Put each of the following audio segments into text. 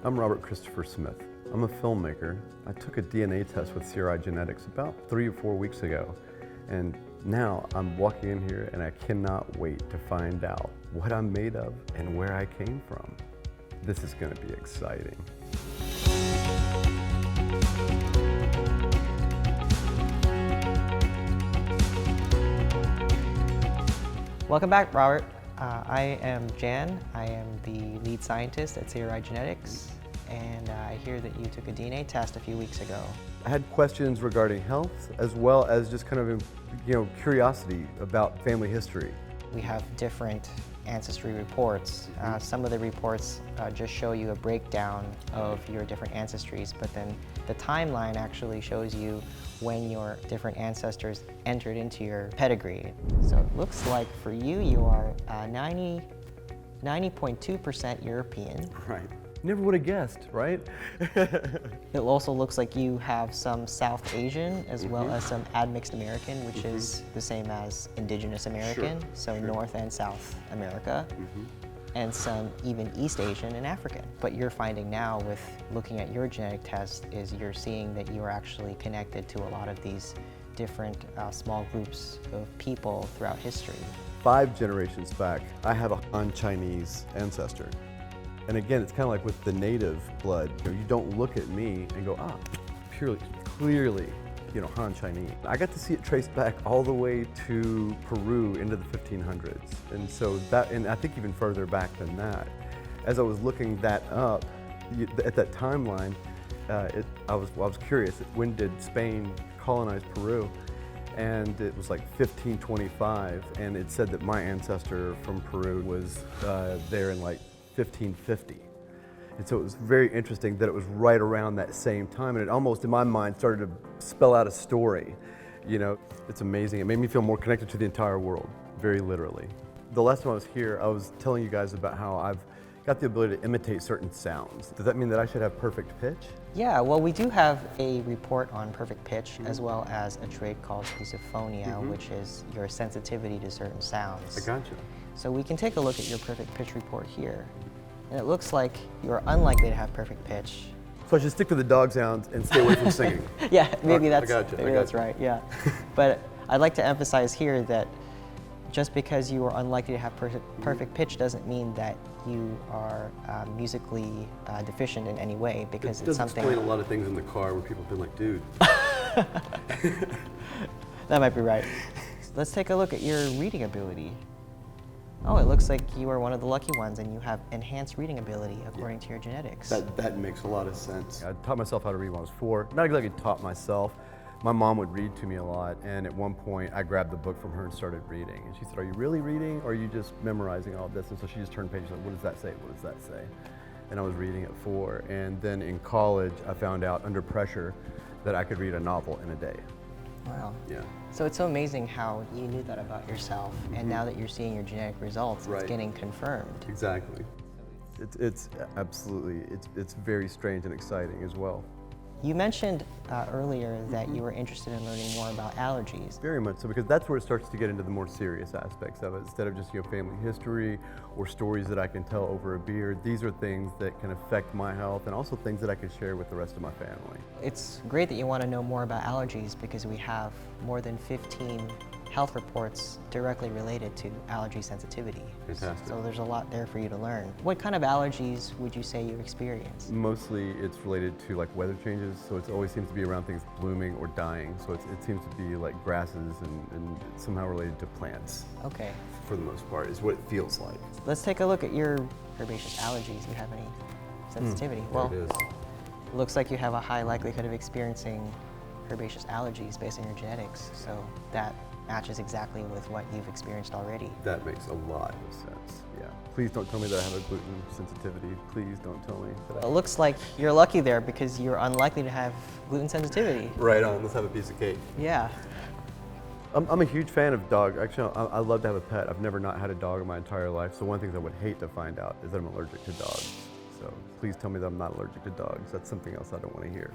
I'm Robert Christopher Smith. I'm a filmmaker. I took a DNA test with CRI Genetics about 3 or 4 weeks ago, and now I'm walking in here and I cannot wait to find out what I'm made of and where I came from. This is going to be exciting. Welcome back, Robert. I am Jan. I am the lead scientist at CRI Genetics, and I hear that you took a DNA test a few weeks ago. I had questions regarding health as well as just kind of, curiosity about family history. We have different ancestry reports. Some of the reports just show you a breakdown of your different ancestries, but then the timeline actually shows you when your different ancestors entered into your pedigree. So it looks like for you, you are 90.2% European. Right. Never would have guessed, right? It also looks like you have some South Asian as well as some admixed American, which is the same as Indigenous American, so North and South America, and some even East Asian and African. But you're finding now with looking at your genetic test is you're seeing that you are actually connected to a lot of these different small groups of people throughout history. 5 generations back, I have a Han Chinese ancestor. And again, it's kind of like with the native blood. You don't look at me and go, clearly, Han Chinese. I got to see it traced back all the way to Peru into the 1500s. And so and I think even further back than that. As I was looking that up, at that timeline, I was curious, when did Spain colonize Peru? And it was like 1525, and it said that my ancestor from Peru was there in like 1550. And so it was very interesting that it was right around that same time, and it almost, in my mind, started to spell out a story. It's amazing. It made me feel more connected to the entire world, very literally. The last time I was here, I was telling you guys about how I've got the ability to imitate certain sounds. Does that mean that I should have perfect pitch? Yeah, well, we do have a report on perfect pitch as well as a trait called misophonia, which is your sensitivity to certain sounds. I gotcha. So we can take a look at your perfect pitch report here. And it looks like you're unlikely to have perfect pitch. So I should stick to the dog sounds and stay away from singing. Yeah, maybe I that's, gotcha. maybe that's right, yeah. But I'd like to emphasize here that just because you are unlikely to have perfect pitch doesn't mean that you are musically deficient in any way, because it it's something. Explain a lot of things in the car where people have been like, dude. That might be right. Let's take a look at your reading ability. Oh, it looks like you are one of the lucky ones and you have enhanced reading ability according to your genetics. That makes a lot of sense. I taught myself how to read when I was 4. Not exactly taught myself. My mom would read to me a lot, and at one point I grabbed the book from her and started reading. And she said, "Are you really reading, or are you just memorizing all this?" And so she just turned pages like, "What does that say? What does that say?" And I was reading at 4. And then in college, I found out under pressure that I could read a novel in a day. Wow. Yeah. So it's so amazing how you knew that about yourself, and now that you're seeing your genetic results, it's getting confirmed. Exactly. It's absolutely, it's very strange and exciting as well. You mentioned earlier that you were interested in learning more about allergies. Very much so, because that's where it starts to get into the more serious aspects of it. Instead of just family history or stories that I can tell over a beer, these are things that can affect my health and also things that I can share with the rest of my family. It's great that you want to know more about allergies, because we have more than 15 health reports directly related to allergy sensitivity. Fantastic. So there's a lot there for you to learn. What kind of allergies would you say you've experienced? Mostly it's related to like weather changes, so it always seems to be around things blooming or dying. So it seems to be like grasses and somehow related to plants. Okay. For the most part, is what it feels like. Let's take a look at your herbaceous allergies. Do you have any sensitivity? Well, There it is. it looks like you have a high likelihood of experiencing herbaceous allergies based on your genetics. So that matches exactly with what you've experienced already. That makes a lot of sense, yeah. Please don't tell me that I have a gluten sensitivity. Please don't tell me that It looks like you're lucky there, because you're unlikely to have gluten sensitivity. Right on, let's have a piece of cake. Yeah. I'm a huge fan of dogs. Actually, I love to have a pet. I've never not had a dog in my entire life, so one thing I would hate to find out is that I'm allergic to dogs. So please tell me that I'm not allergic to dogs. That's something else I don't want to hear.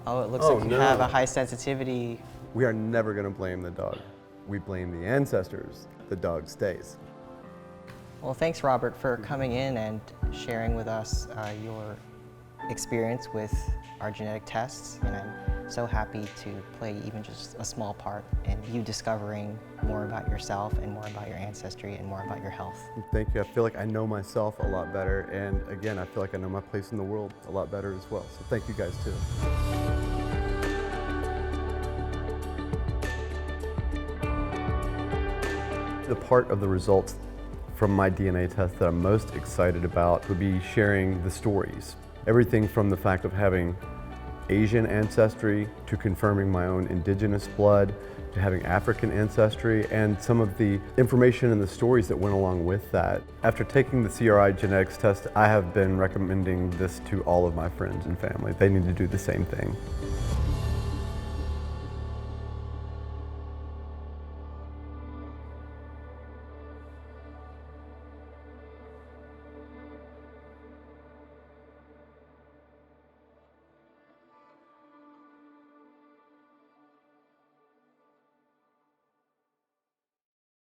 Oh, it looks like you have a high sensitivity. We are never going to blame the dog. We blame the ancestors. The dog stays. Well, thanks, Robert, for coming in and sharing with us your experience with our genetic tests, and I'm so happy to play even just a small part in you discovering more about yourself and more about your ancestry and more about your health. Thank you. I feel like I know myself a lot better, and again, I feel like I know my place in the world a lot better as well. So thank you guys too. The part of the results from my DNA test that I'm most excited about would be sharing the stories. Everything from the fact of having Asian ancestry to confirming my own indigenous blood to having African ancestry and some of the information and the stories that went along with that. After taking the CRI Genetics test, I have been recommending this to all of my friends and family. They need to do the same thing.